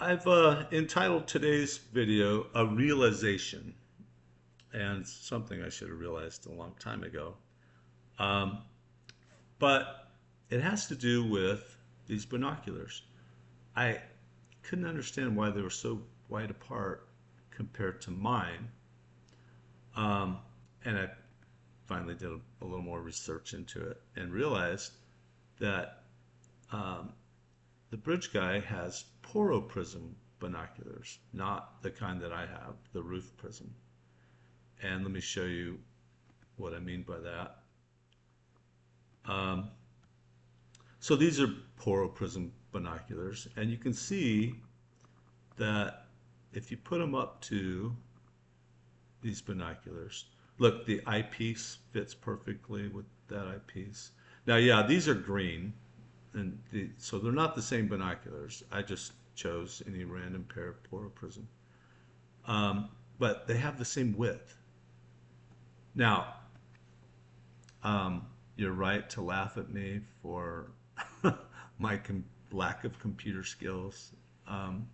I've entitled today's video A Realization, and something I should have realized a long time ago. Um, but it has to do with these binoculars. I couldn't understand why they were so wide apart compared to mine. Um, and I finally did a little more research into it and realized that um, the bridge guy has prism binoculars, not the kind that I have, the roof prism. And let me show you what I mean by that. Um, so these are prism binoculars, and you can see that if you put them up to these binoculars, look, the eyepiece fits perfectly with that eyepiece. Now, yeah, these are green, and so they're not the same binoculars. I just chose any random pair of prism. But they have the same width. Now, um, you're right to laugh at me for my lack of computer skills. Um,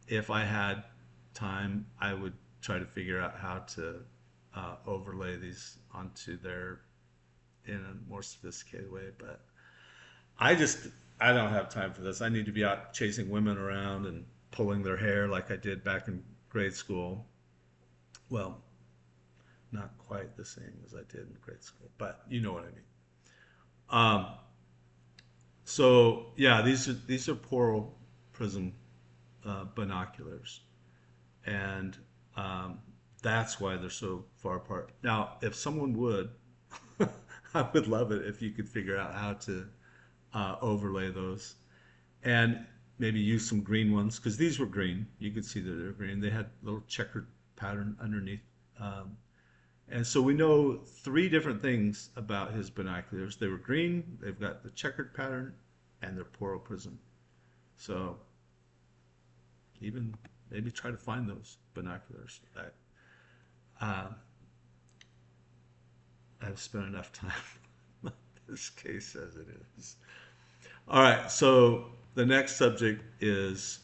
if I had time, I would try to figure out how to overlay these onto there in a more sophisticated way. But I just, I don't have time for this. I need to be out chasing women around and pulling their hair like I did back in grade school. Well, not quite the same as I did in grade school, but you know what I mean. Um, so yeah, these are Poro prism binoculars, and um, that's why they're so far apart. Now, if someone would, I would love it if you could figure out how to overlay those, and maybe use some green ones because these were green. You could see that they're green. They had a little checkered pattern underneath. Um, And so we know three different things about his binoculars. They were green, they've got the checkered pattern, and they're prism. So even maybe try to find those binoculars. Um, I've spent enough time on this case as it is. All right, so the next subject is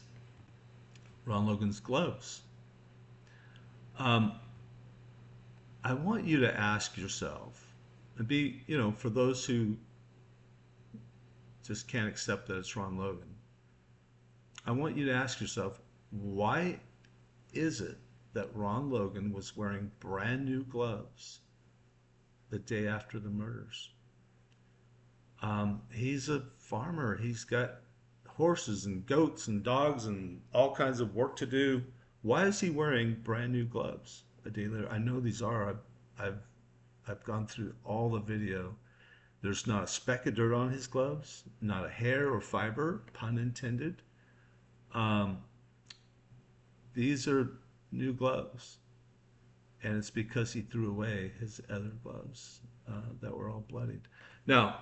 Ron Logan's gloves. Um, I want you to ask yourself, and be, for those who just can't accept that it's Ron Logan, I want you to ask yourself, why is it that Ron Logan was wearing brand new gloves the day after the murders? He's a farmer. He's got horses and goats and dogs and all kinds of work to do. Why is he wearing brand new gloves a day later? I know these are. I've I've gone through all the video. There's not a speck of dirt on his gloves, not a hair or fiber, pun intended. Um, these are new gloves, and it's because he threw away his other gloves that were all bloodied. Now,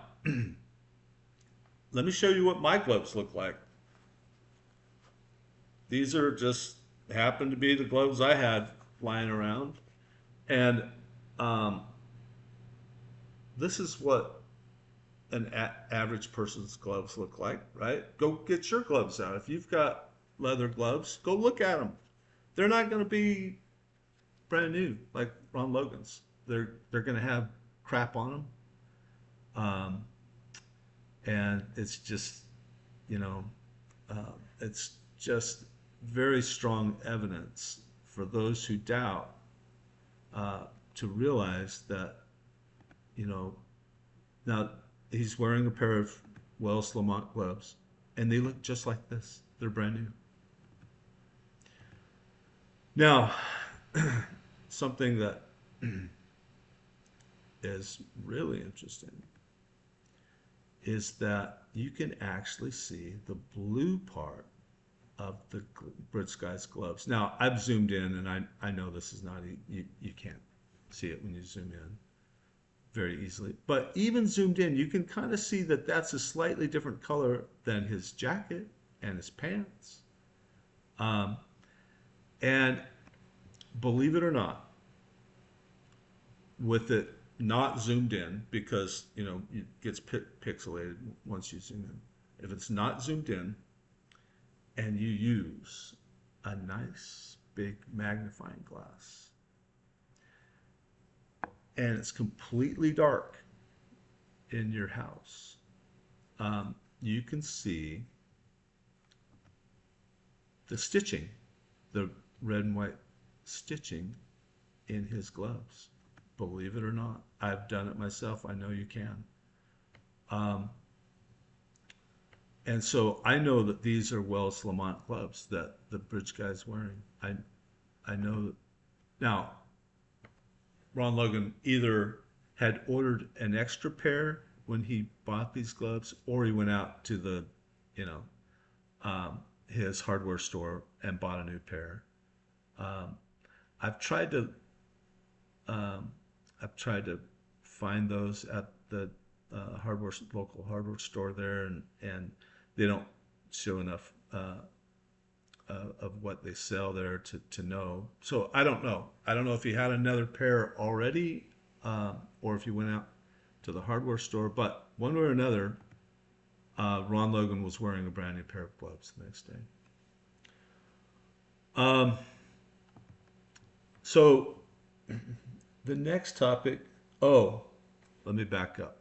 let me show you what my gloves look like. These are just happen to be the gloves I had lying around, and um, this is what an average person's gloves look like, right? Go get your gloves out. If you've got leather gloves, go look at them. They're not going to be brand new like Ron Logan's. They're going to have crap on them, and it's just, you know, it's just very strong evidence for those who doubt to realize that, you know, now he's wearing a pair of Wells Lamont gloves, and they look just like this. They're brand new. Now, something that is really interesting is that you can actually see the blue part of the bridge guy's gloves. Now, I've zoomed in, and I know this is not, you can't see it when you zoom in very easily. But even zoomed in, you can kind of see that that's a slightly different color than his jacket and his pants. Um, and believe it or not, with it not zoomed in, because, you know, it gets pixelated once you zoom in. If it's not zoomed in, and you use a nice big magnifying glass, and it's completely dark in your house, you can see the stitching, the red and white stitching in his gloves. Believe it or not, I've done it myself. I know you can. Um, and so I know that these are Wells Lamont gloves that the bridge guy's wearing. I know that. Now, Ron Logan either had ordered an extra pair when he bought these gloves, or he went out to the, you know, his hardware store and bought a new pair. Um, I've tried to um, I've tried to find those at the local hardware store there, and they don't show enough of what they sell there to know. So I don't know. I don't know if he had another pair already, or if he went out to the hardware store. But one way or another, Ron Logan was wearing a brand new pair of gloves the next day. Um, so the next topic. Oh, let me back up.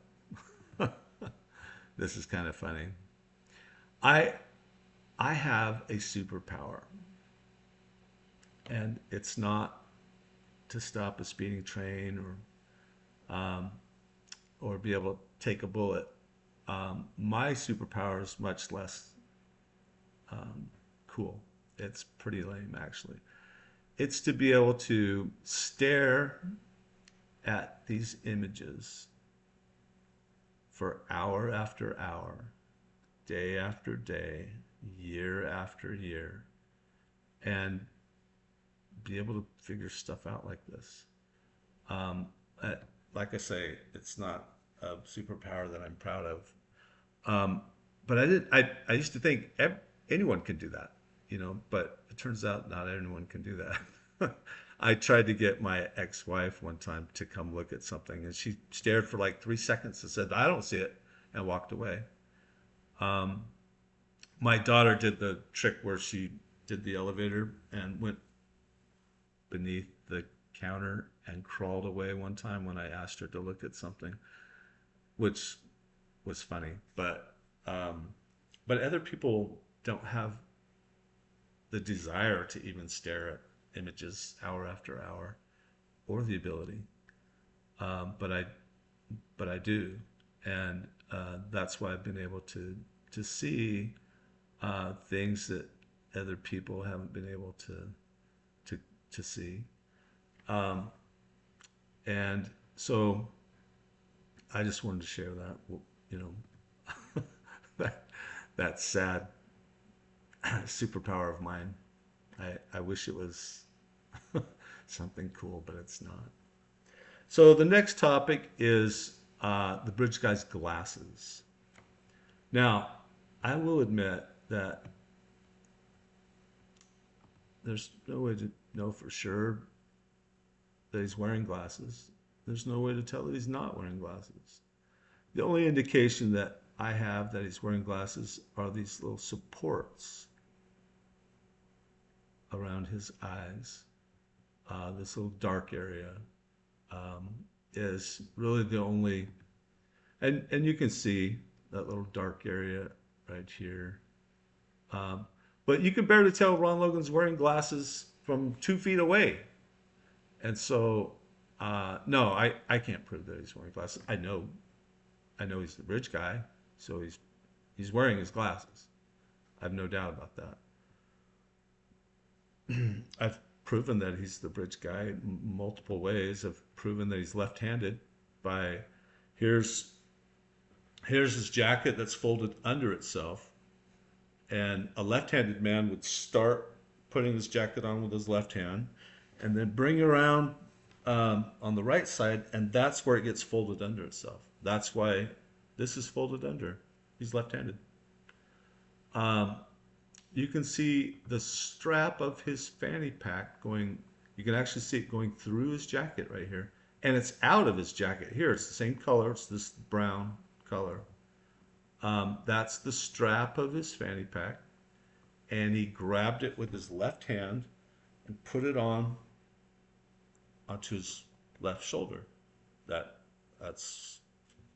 This is kind of funny. I I have a superpower, and it's not to stop a speeding train um, or be able to take a bullet. My superpower is much less um, cool. It's pretty lame, actually. It's to be able to stare at these images for hour after hour, day after day, year after year, and be able to figure stuff out like this. Um, uh, like I say, it's not a superpower that I'm proud of. Um, but I used to think anyone could do that, but it turns out not anyone can do that. I tried to get my ex-wife one time to come look at something, and she stared for like 3 seconds and said, "I don't see it," and walked away. Um, my daughter did the trick where she did the elevator and went beneath the counter and crawled away one time when I asked her to look at something, which was funny. Um, but other people don't have the desire to even stare at images hour after hour, or the ability. Um, but I but I do, and that's why I've been able to see things that other people haven't been able to to see. Um, and so I just wanted to share that, you know, that that sad superpower of mine. I wish it was something cool, but it's not. So the next topic is the bridge guy's glasses. Now, I will admit that there's no way to know for sure that he's wearing glasses. There's no way to tell that he's not wearing glasses. The only indication that I have that he's wearing glasses are these little supports around his eyes. This little dark area um, is really the only, and you can see that little dark area right here. Um, but you can barely tell Ron Logan's wearing glasses from 2 feet away. And so, no, I can't prove that he's wearing glasses. I know he's the rich guy, so he's wearing his glasses. I have no doubt about that. I've proven that he's the rich guy in multiple ways. I've proven that he's left-handed by here's here's his jacket that's folded under itself, and a left-handed man would start putting his jacket on with his left hand, and then bring it around on the right side, and that's where it gets folded under itself. That's why this is folded under. He's left-handed. Um, you can see the strap of his fanny pack going, you can actually see it going through his jacket right here. And it's out of his jacket here. It's the same color. It's this brown color. That's the strap of his fanny pack. and he grabbed it with his left hand and put it onto his left shoulder. That's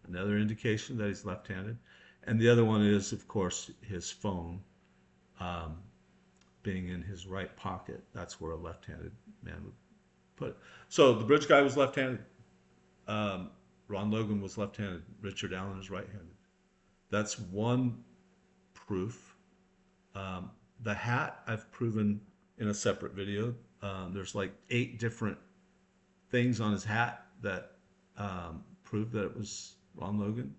another indication that he's left-handed. And the other one is, of course, his phone um, being in his right pocket. That's where a left-handed man would put it. So the bridge guy was left-handed. Um, Ron Logan was left-handed. Richard Allen is right-handed. That's one proof. Um, the hat I've proven in a separate video. There's like 8 different things on his hat that prove that it was Ron Logan.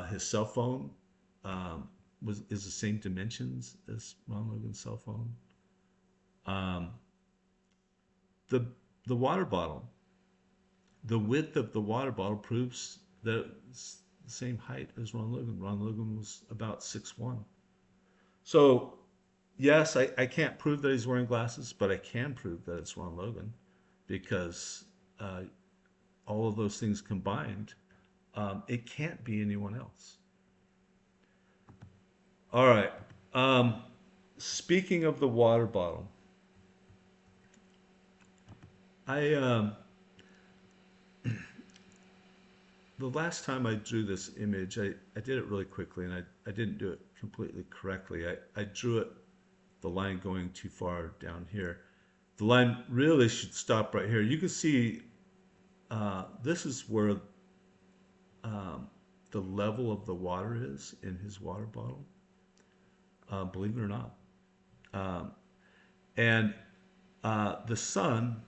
His cell phone is the same dimensions as Ron Logan's cell phone. Um, the the water bottle, the width of the water bottle proves that it's the same height as Ron Logan. Ron Logan was about 6'1". So yes, I can't prove that he's wearing glasses, but I can prove that it's Ron Logan because uh, all of those things combined, it can't be anyone else. All right. Um, Speaking of the water bottle, I the last time I drew this image, I did it really quickly and I didn't do it completely correctly. I drew it the line going too far down here. The line really should stop right here. You can see this is where um, the level of the water is in his water bottle, believe it or not. Um, and the sun,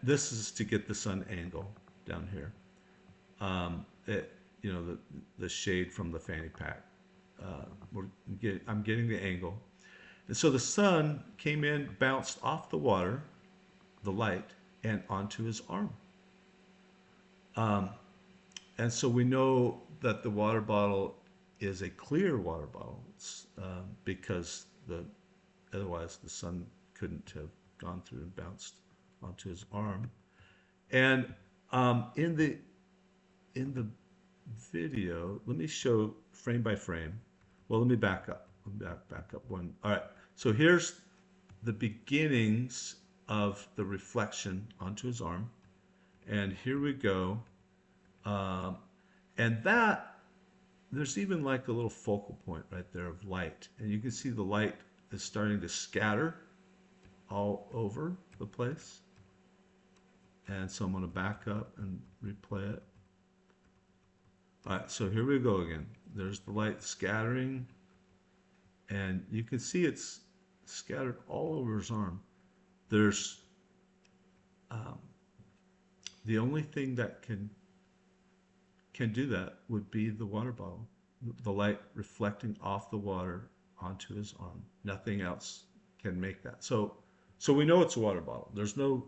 this is to get the sun angle down here. The shade from the fanny pack. I'm getting the angle. And so the sun came in, bounced off the water, the light, and onto his arm. Um, and so we know that the water bottle is a clear water bottle because otherwise the sun couldn't have gone through and bounced onto his arm. And in the video, let me show frame by frame. Well, let me back up. Back up one. All right. So here's the beginnings of the reflection onto his arm. And here we go. Um, and there's even like a little focal point right there of light. And you can see the light is starting to scatter all over the place. And so I'm going to back up and replay it. All right, so here we go again. There's the light scattering, and you can see it's scattered all over his arm. There's um, the only thing that can do that would be the water bottle, the light reflecting off the water onto his arm. Nothing else can make that. So we know it's a water bottle. There's no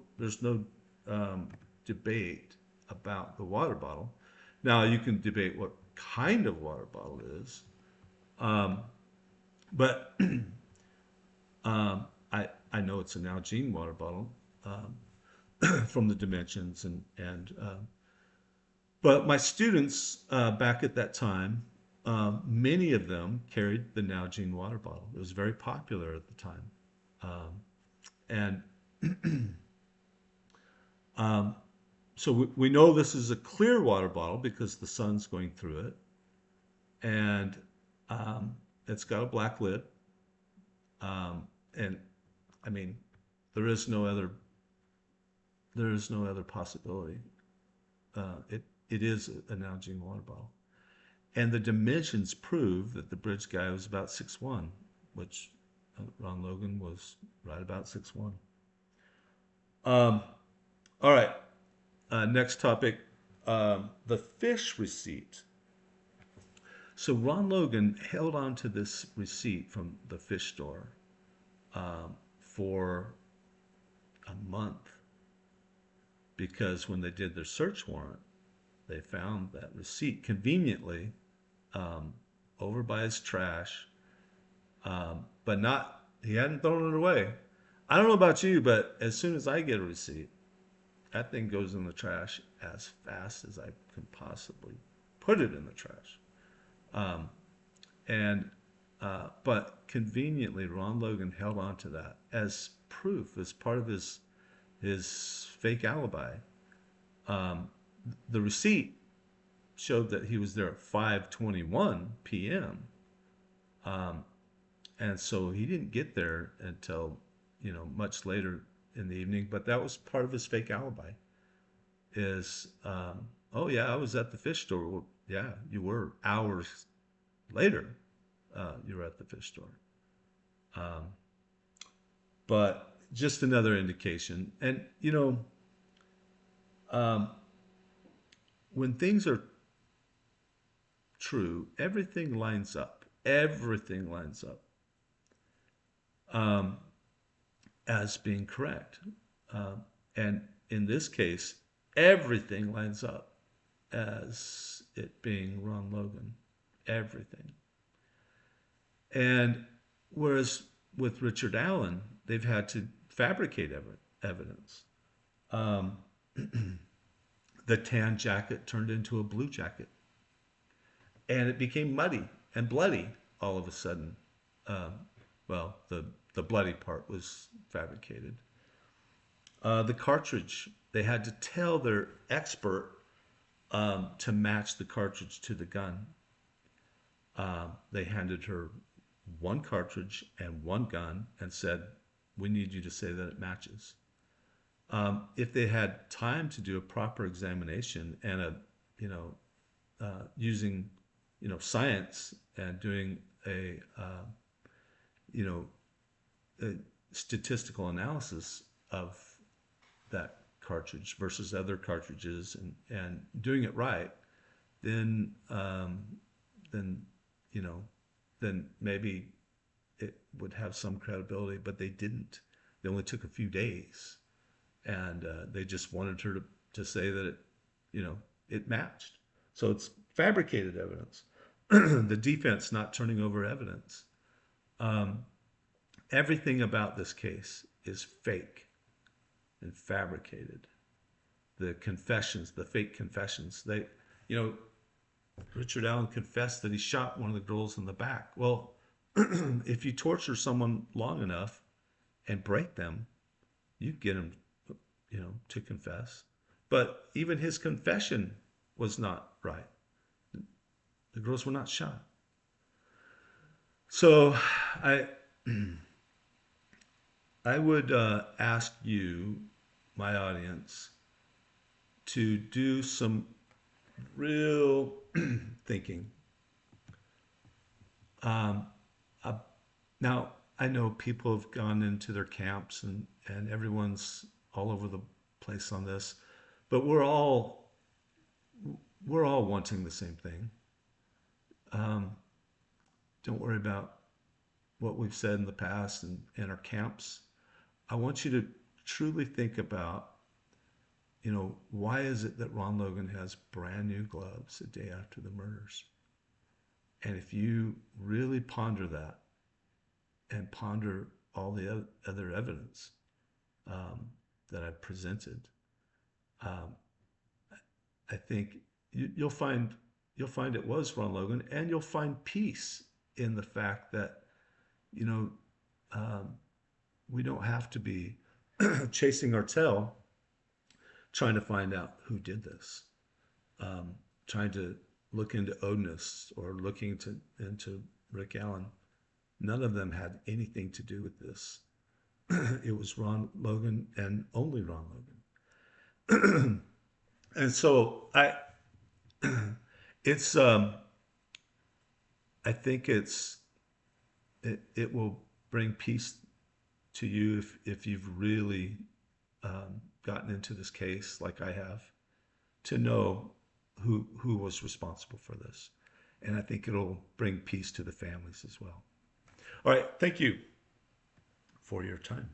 debate about the water bottle. Now you can debate what kind of water bottle it is, but I know it's an Nalgene water bottle from the dimensions and but my students back at that time, many of them carried the Nalgene water bottle. It was very popular at the time, and so we know this is a clear water bottle because the sun's going through it, and it's got a black lid. And I mean, there is no other possibility. It is a Nalgene water bottle, and the dimensions prove that the bridge guy was about 6'1", which Ron Logan was right about 6'1". All right. Next topic, the fish receipt. So Ron Logan held on to this receipt from the fish store for a month because when they did their search warrant, they found that receipt conveniently over by his trash, but he hadn't thrown it away. I don't know about you, but as soon as I get a receipt, that thing goes in the trash as fast as I can possibly put it in the trash. And But conveniently, Ron Logan held on to that as proof, as part of his fake alibi. Um, the receipt showed that he was there at 5:21 p.m. Um, and so he didn't get there until much later in the evening. But that was part of his fake alibi. Is oh yeah, I was at the fish store. Well, yeah, you were hours later. You were at the fish store. Um, but just another indication. And um, when things are true, everything lines up. Everything lines up um, as being correct. And in this case, everything lines up as it being Ron Logan. Everything. And whereas with Richard Allen, they've had to fabricate evidence. Um, the tan jacket turned into a blue jacket, and it became muddy and bloody all of a sudden. Um, well, the bloody part was fabricated. The cartridge, they had to tell their expert to match the cartridge to the gun. They handed her one cartridge and one gun and said, "We need you to say that it matches." If they had time to do a proper examination and using science and doing you know a statistical analysis of that cartridge versus other cartridges and doing it right, then then you know then maybe it would have some credibility. But they didn't. They only took a few days, and they just wanted her to say that it matched. So it's fabricated evidence. The defense not turning over evidence. Um, Everything about this case is fake and fabricated. The confessions, the fake confessions, you know, Richard Allen confessed that he shot one of the girls in the back. Well, if you torture someone long enough and break them, you get them, to confess. But even his confession was not right. The girls were not shot. So I I would ask you, my audience, to do some real thinking. Um, uh, Now, I know people have gone into their camps and everyone's all over the place on this, but we're all wanting the same thing. Um, don't worry about what we've said in the past and our camps. I want you to truly think about, why is it that Ron Logan has brand new gloves a day after the murders? And if you really ponder that and ponder all the other evidence um, that I've presented, um, I think you'll find it was Ron Logan, and you'll find peace in the fact that you know um, we don't have to be chasing our tail trying to find out who did this, trying to look into Odinist or looking into Rick Allen. None of them had anything to do with this. It was Ron Logan and only Ron Logan. And so it's I think it will bring peace to you if you've really gotten into this case like I have, to know who was responsible for this. And I think it'll bring peace to the families as well. All right, thank you for your time.